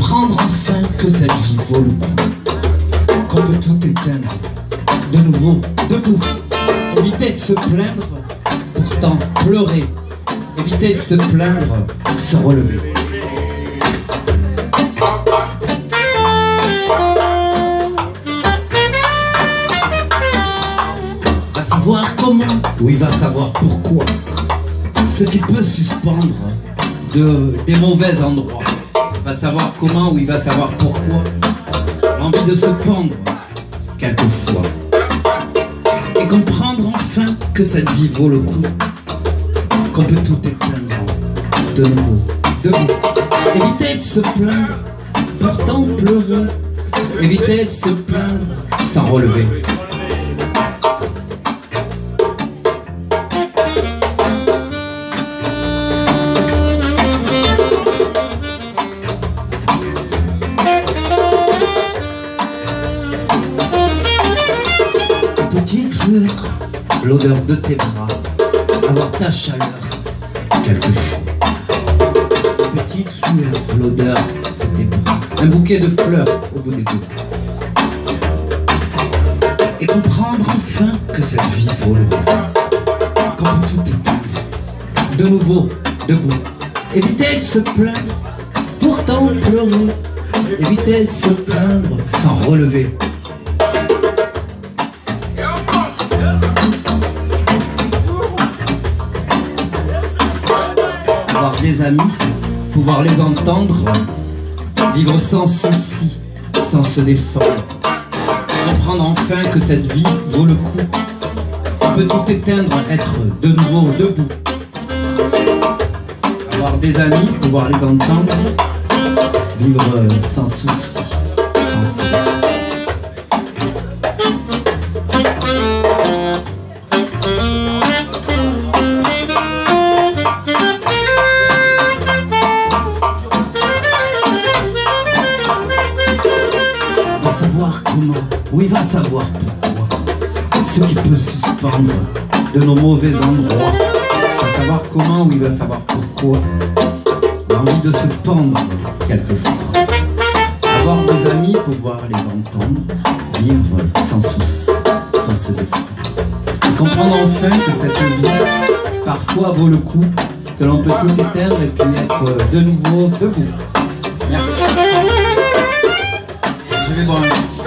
comprendre enfin que cette vie vaut le coup, qu'on peut tout éteindre, de nouveau, debout, éviter de se plaindre, pourtant pleurer, éviter de se plaindre, se relever. Va savoir comment, ou il va savoir pourquoi, ce qui peut suspendre des mauvais endroits. Va savoir comment, ou il va savoir pourquoi, l'envie de se pendre quelquefois, et comprendre enfin que cette vie vaut le coup, qu'on peut tout éteindre, de nouveau, debout, éviter de se plaindre, pourtant pleurer, éviter de se plaindre, s'en relever. Petite lueur, l'odeur de tes bras, avoir ta chaleur, quelquefois. Petite lueur, l'odeur de tes bras, un bouquet de fleurs au bout des doigts. Et comprendre enfin que cette vie vaut le coup, qu'on peut tout éteindre, de nouveau, debout, éviter de se plaindre, pourtant pleurer, éviter de se plaindre, s'en relever. Avoir des amis, pouvoir les entendre, vivre sans souci, sans se défendre, comprendre enfin que cette vie vaut le coup, on peut tout éteindre, être de nouveau debout. Avoir des amis, pouvoir les entendre, vivre sans souci, sans se défendre. Savoir comment, ou il va savoir pourquoi, ce qui peut suspendre de nos mauvais endroits. Il va savoir comment, ou il va savoir pourquoi, l'envie de se pendre quelquefois. Avoir des amis, pouvoir les entendre, vivre sans souci, sans se défendre. Et comprendre enfin que cette vie, parfois vaut le coup, que l'on peut tout éteindre et puis être de nouveau debout. Merci. Je vais boire un coup.